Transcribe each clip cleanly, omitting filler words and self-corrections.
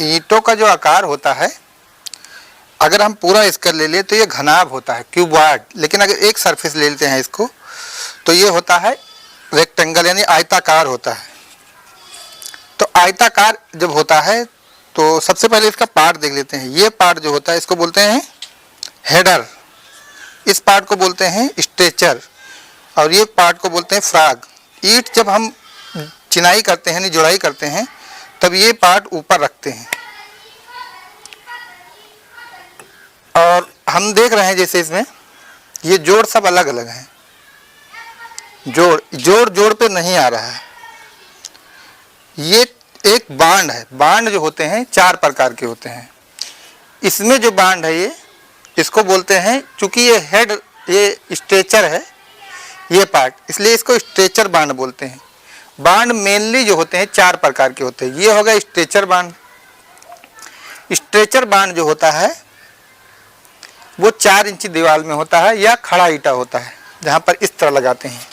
ईंटों का जो आकार होता है, अगर हम पूरा इसका ले लें तो ये घनाभ होता है, क्यूबॉइड। लेकिन अगर एक सरफेस ले लेते हैं इसको तो ये होता है रेक्टेंगल, यानी आयताकार होता है। तो आयताकार जब होता है तो सबसे पहले इसका पार्ट देख लेते हैं। ये पार्ट जो होता है इसको बोलते हैं हेडर, इस पार्ट को बोलते हैं स्ट्रेचर, और ये पार्ट को बोलते हैं फ्रॉग। ईंट जब हम चिनाई करते हैं, जुड़ाई करते हैं, तब ये पार्ट ऊपर रखते हैं। और हम देख रहे हैं जैसे इसमें ये जोड़ सब अलग अलग हैं, जोड़ पे नहीं आ रहा है। ये एक बांड है। बांड जो होते हैं 4 प्रकार के होते हैं। इसमें जो बांड है ये, इसको बोलते हैं, चूंकि ये हेड, ये स्ट्रेचर है ये पार्ट, इसलिए इसको स्ट्रेचर बांड बोलते हैं। बांड मेनली जो होते हैं 4 प्रकार के होते हैं। ये होगा स्ट्रेचर बांड। स्ट्रेचर बांड जो होता है वो 4 इंची दीवार में होता है या खड़ा ईंटा होता है, जहाँ पर इस तरह लगाते हैं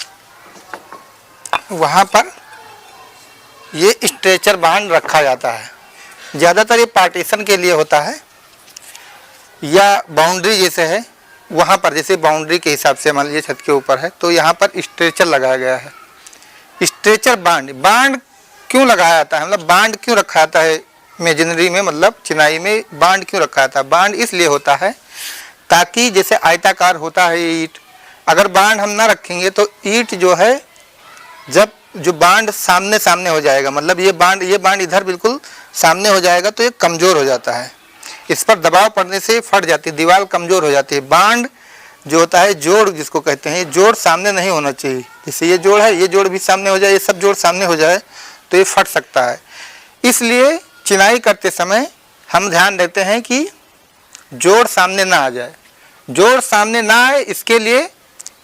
वहाँ पर ये स्ट्रेचर बांड रखा जाता है। ज़्यादातर ये पार्टीशन के लिए होता है या बाउंड्री जैसे है वहाँ पर, जैसे बाउंड्री के हिसाब से मान लीजिए छत के ऊपर है तो यहाँ पर स्ट्रेचर लगाया गया है। स्ट्रेचर बांड, बांड क्यों लगाया जाता है, मतलब बांड क्यों रखा जाता है मेजनरी में, मतलब चिनाई में बांड क्यों रखा जाता है? बांड इसलिए होता है ताकि जैसे आयताकार होता है ईंट, अगर बांड हम ना रखेंगे तो ईंट जो है, जब जो बांड सामने सामने हो जाएगा, मतलब ये बांड इधर बिल्कुल सामने हो जाएगा तो ये कमज़ोर हो जाता है, इस पर दबाव पड़ने से फट जाती है, दीवार कमज़ोर हो जाती है। बांड जो होता है, जोड़ जिसको कहते हैं, जोड़ सामने नहीं होना चाहिए। जैसे ये जोड़ है, ये जोड़ भी सामने हो जाए, ये सब जोड़ सामने हो जाए तो ये फट सकता है। इसलिए चिनाई करते समय हम ध्यान देते हैं कि जोड़ सामने ना आ जाए। जोड़ सामने ना आए इसके लिए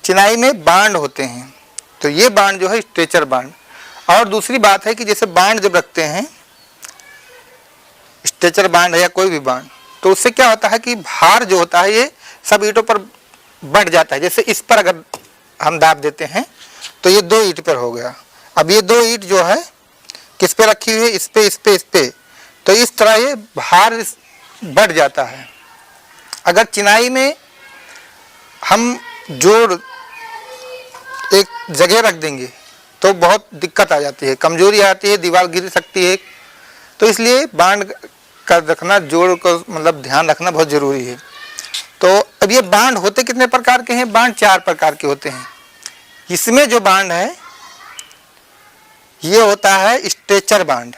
चिनाई में बांड होते हैं। तो ये बांड जो है स्ट्रेचर बांड। और दूसरी बात है कि जैसे बांड जब रखते हैं, स्ट्रेचर बांड है या कोई भी बांड, तो उससे क्या होता है कि भार जो होता है ये सब ईंटों पर बढ़ जाता है। जैसे इस पर अगर हम दाब देते हैं तो ये 2 ईंट पर हो गया। अब ये 2 ईंट जो है किस पे रखी हुई है, इस पे, तो इस तरह ये भार बढ़ जाता है। अगर चिनाई में हम जोड़ एक जगह रख देंगे तो बहुत दिक्कत आ जाती है, कमजोरी आती है, दीवार गिर सकती है। तो इसलिए बांड का रखना, जोड़ को मतलब ध्यान रखना बहुत ज़रूरी है। तो अब ये बांड होते कितने प्रकार के हैं? बांड 4 प्रकार के होते हैं। इसमें जो बांड है ये होता है स्ट्रेचर बांड।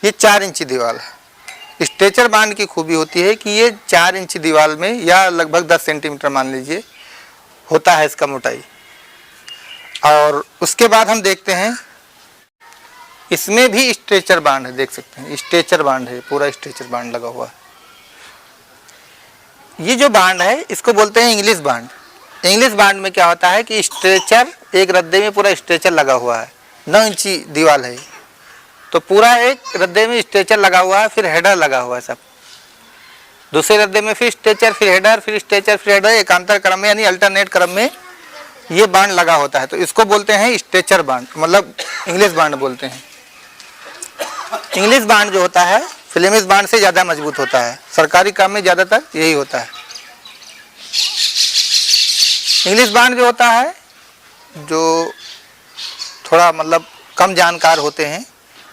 ये 4 इंची दीवार है। स्ट्रेचर बांड की खूबी होती है कि ये 4 इंची दीवार में या लगभग 10 सेंटीमीटर मान लीजिए होता है इसका मोटाई। और उसके बाद हम देखते हैं इसमें भी स्ट्रेचर बांड है, देख सकते हैं स्ट्रेचर बांड है, पूरा स्ट्रेचर बांड लगा हुआ है। ये जो बांड है इसको बोलते हैं इंग्लिश बांड। इंग्लिश बांड में क्या होता है कि स्ट्रेचर, एक रद्दे में पूरा स्ट्रेचर लगा हुआ है, 9 इंची दीवार है तो पूरा एक रद्दे में स्ट्रेचर लगा हुआ है, फिर हेडर लगा हुआ है सब। दूसरे रद्दे में फिर स्ट्रेचर, फिर हेडर, फिर स्ट्रेचर, फिर हेडर, एकांतर क्रम में यानी अल्टरनेट क्रम में ये बांड लगा होता है। तो इसको बोलते हैं स्ट्रेचर बांड, मतलब इंग्लिश बांड बोलते हैं। इंग्लिश बांड जो होता है फ्लेमिश बांड से ज़्यादा मजबूत होता है। सरकारी काम में ज़्यादातर यही होता है। इंग्लिश बांड जो होता है, जो थोड़ा मतलब कम जानकार होते हैं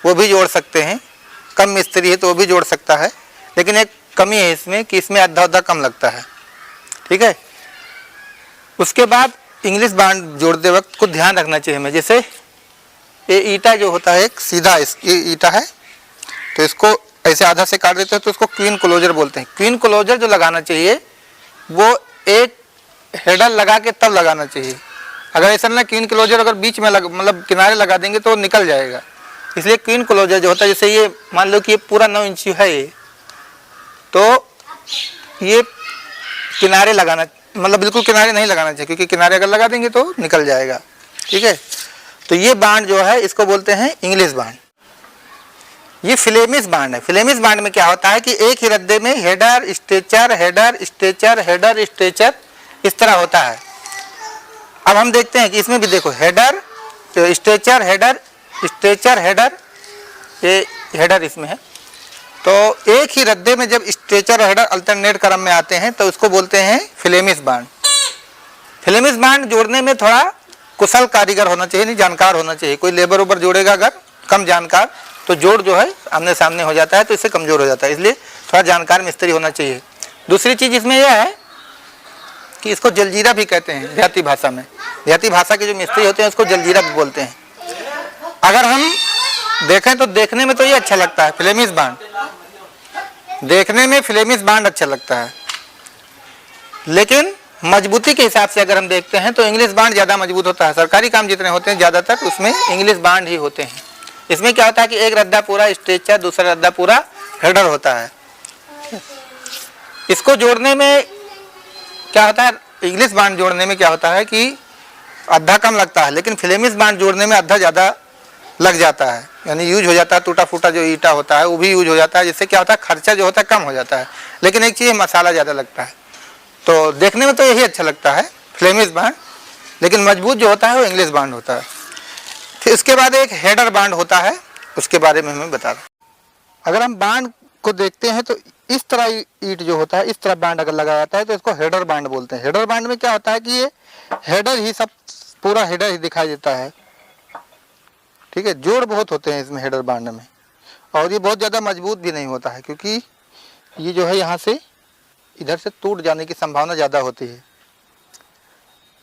वो भी जोड़ सकते हैं, कम मिस्त्री है तो वो भी जोड़ सकता है, लेकिन एक कमी है इसमें कि इसमें आधा कम लगता है। ठीक है। उसके बाद इंग्लिश बांड जोड़ते वक्त कुछ ध्यान रखना चाहिए हमें। जैसे ये ईंटा जो होता है एक सीधा ये ईंटा है तो इसको ऐसे आधा से काट देते हैं तो इसको क्वीन क्लोजर बोलते हैं। क्वीन क्लोजर जो लगाना चाहिए वो एक हेडर लगा के तब लगाना चाहिए। अगर ऐसा ना क्वीन क्लोजर अगर बीच में मतलब किनारे लगा देंगे तो निकल जाएगा। इसलिए क्वीन क्लोजर जो होता है, जैसे ये मान लो कि ये पूरा 9 इंची है ये, तो ये किनारे लगाना, मतलब बिल्कुल किनारे नहीं लगाना चाहिए, क्योंकि किनारे अगर लगा देंगे तो निकल जाएगा। ठीक है। तो ये बांड जो है इसको बोलते हैं इंग्लिश बांड। ये फ्लेमिश बांड है। फ्लेमिश बांड में क्या होता है कि एक ही रद्दे में header stretcher, header stretcher, header stretcher इस तरह होता है। अब हम देखते हैं कि इसमें भी देखो header stretcher, header stretcher, header, ये हेडर इसमें है, तो एक ही रद्दे में जब स्ट्रेचर और हेडर अल्टरनेट क्रम में आते हैं तो उसको बोलते हैं फ्लेमिश बांड। फ्लेमिश बांड जोड़ने में थोड़ा कुशल कारीगर होना चाहिए, नहीं जानकार होना चाहिए। कोई लेबर उबर जोड़ेगा अगर कम जानकार तो जोड़ जो है आमने सामने हो जाता है, तो इससे कमज़ोर हो जाता है, इसलिए थोड़ा जानकार मिस्त्री होना चाहिए। दूसरी चीज़ इसमें यह है कि इसको जलजीरा भी कहते हैं देहाती भाषा में। देहाती भाषा के जो मिस्त्री होते हैं उसको जलजीरा भी बोलते हैं। अगर हम देखें तो देखने में तो ये अच्छा लगता है फ्लेमिश बांड, देखने में फ्लेमिश बांड अच्छा लगता है, लेकिन मजबूती के हिसाब से अगर हम देखते हैं तो इंग्लिश बांड ज़्यादा मजबूत होता है। सरकारी काम जितने होते हैं ज़्यादातर उसमें इंग्लिश बांड ही होते हैं। इसमें क्या होता है कि एक रद्दा पूरा स्ट्रेचर, दूसरा रद्दा पूरा हेडर होता है। इसको जोड़ने में क्या होता है, इंग्लिश बांड जोड़ने में क्या होता है कि आधा कम लगता है, लेकिन फ्लेमिश बांड जोड़ने में आधा ज़्यादा लग जाता है, यानी यूज हो जाता है। टूटा फूटा जो ईटा होता है वो भी यूज हो जाता है, जिससे क्या होता है खर्चा जो होता है कम हो जाता है। लेकिन एक चीज़ मसाला ज़्यादा लगता है, तो देखने में तो यही अच्छा लगता है फ्लेमिश बांड, लेकिन मजबूत जो होता है वो इंग्लिश बांड होता है। फिर इसके बाद एक हेडर बांड होता है, उसके बारे में हमें बता रहा हूँ। अगर हम बांड को देखते हैं तो इस तरह ईट जो होता है, इस तरह बांड अगर लगाया जाता है तो इसको हेडर बांड बोलते हैं। हेडर बांड में क्या होता है कि ये हेडर ही सब पूरा हेडर ही दिखाई देता है, ठीक है। जोड़ बहुत होते हैं इसमें हेडर बांड में, और ये बहुत ज़्यादा मजबूत भी नहीं होता है, क्योंकि ये जो है यहाँ से इधर से टूट जाने की संभावना ज़्यादा होती है।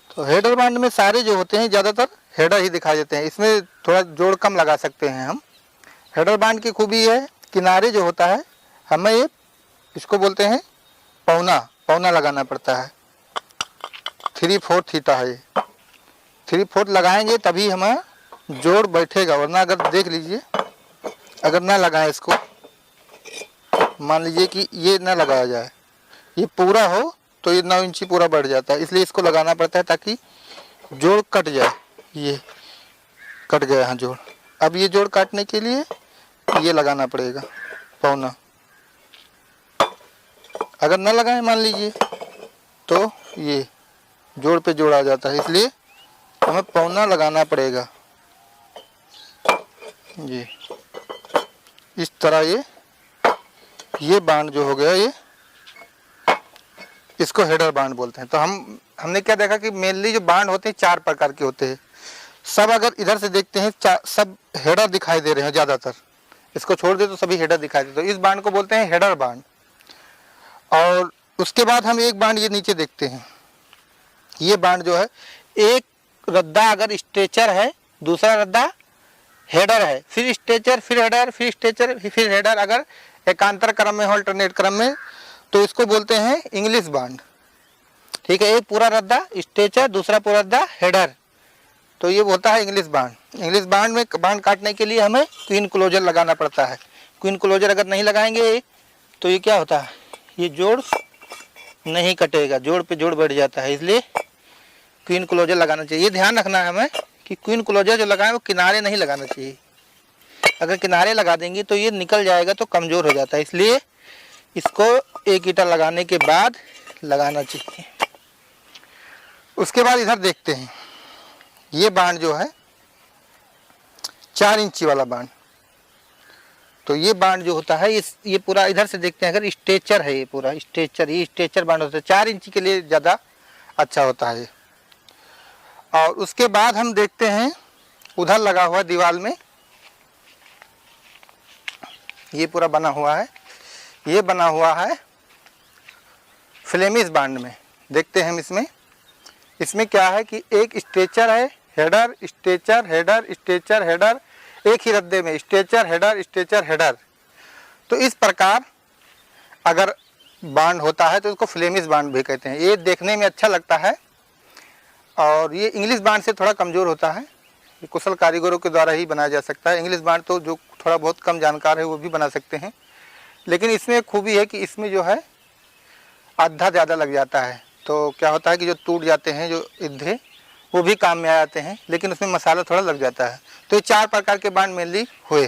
तो हेडर बांड में सारे जो होते हैं ज़्यादातर हेडर ही दिखाई देते हैं, इसमें थोड़ा जोड़ कम लगा सकते हैं हम। हेडर बांड की खूबी है किनारे जो होता है हमें ये इसको बोलते हैं पौना, पौना लगाना पड़ता है। 3/4 थीटा है ये, 3/4 लगाएंगे तभी हमें जोड़ बैठेगा, वरना अगर देख लीजिए अगर ना लगाएं इसको, मान लीजिए कि ये ना लगाया जाए, ये पूरा हो तो ये 9 इंची पूरा बढ़ जाता है, इसलिए इसको लगाना पड़ता है ताकि जोड़ कट जाए। ये कट गया यहाँ जोड़, अब ये जोड़ काटने के लिए ये लगाना पड़ेगा पौना। अगर ना लगाएं मान लीजिए तो ये जोड़ पे जोड़ आ जाता है, इसलिए हमें पौना लगाना पड़ेगा। ये इस तरह ये बांड जो हो गया ये इसको हेडर बांड बोलते हैं। तो हमने क्या देखा कि मेनली जो बांड होते हैं 4 प्रकार के होते हैं। सब अगर इधर से देखते हैं सब हेडर दिखाई दे रहे हैं ज़्यादातर, इसको छोड़ दे तो सभी हेडर दिखाई देते। तो इस बांड को बोलते हैं हेडर बांड। और उसके बाद हम एक बांड ये नीचे देखते हैं, ये बांड जो है एक रद्दा अगर स्ट्रेचर है, दूसरा रद्दा हेडर है, फिर स्ट्रेचर, फिर हेडर, फिर स्ट्रेचर, फिर हेडर, अगर एकांतर क्रम में हो, अल्टरनेट क्रम में, तो इसको बोलते हैं इंग्लिश बांड, ठीक है। एक पूरा रद्दा स्ट्रेचर, दूसरा पूरा रद्दा हेडर, तो ये होता है इंग्लिश बांड। इंग्लिश बांड में बांड काटने के लिए हमें क्वीन क्लोजर लगाना पड़ता है। क्वीन क्लोजर अगर नहीं लगाएंगे तो ये क्या होता है, ये जोड़ नहीं कटेगा, जोड़ पे जोड़ बढ़ जाता है, इसलिए क्वीन क्लोजर लगाना चाहिए। ये ध्यान रखना है हमें कि क्वीन क्लोजर जो लगाएं वो किनारे नहीं लगाना चाहिए। अगर किनारे लगा देंगे तो ये निकल जाएगा तो कमज़ोर हो जाता है, इसलिए इसको एक ईंटा लगाने के बाद लगाना चाहिए। उसके बाद इधर देखते हैं, ये बांड जो है 4 इंची वाला बांड। तो ये बांड जो होता है ये पूरा इधर से देखते हैं, अगर स्ट्रेचर है, ये पूरा स्ट्रेचर, ये स्ट्रेचर बांड होता है, 4 इंची के लिए ज़्यादा अच्छा होता है। और उसके बाद हम देखते हैं उधर लगा हुआ दीवार में, ये पूरा बना हुआ है, ये बना हुआ है फ्लेमिश बांड में। देखते हैं हम इसमें क्या है कि एक स्ट्रेचर है, header, stretcher, header, stretcher, header, एक ही रद्दे में स्ट्रेचर, हेडर, स्ट्रेचर, हेडर। तो इस प्रकार अगर बांड होता है तो इसको फ्लेमिश बांड भी कहते हैं। ये देखने में अच्छा लगता है और ये इंग्लिश बांड से थोड़ा कमज़ोर होता है, ये कुशल कारीगरों के द्वारा ही बनाया जा सकता है। इंग्लिश बांड तो जो थोड़ा बहुत कम जानकार है वो भी बना सकते हैं, लेकिन इसमें खूबी है कि इसमें जो है आधा ज़्यादा लग जाता है, तो क्या होता है कि जो टूट जाते हैं जो इद्धे वो भी काम में आ जाते हैं, लेकिन उसमें मसाला थोड़ा लग जाता है। तो ये 4 प्रकार के बांड मेनली हुए।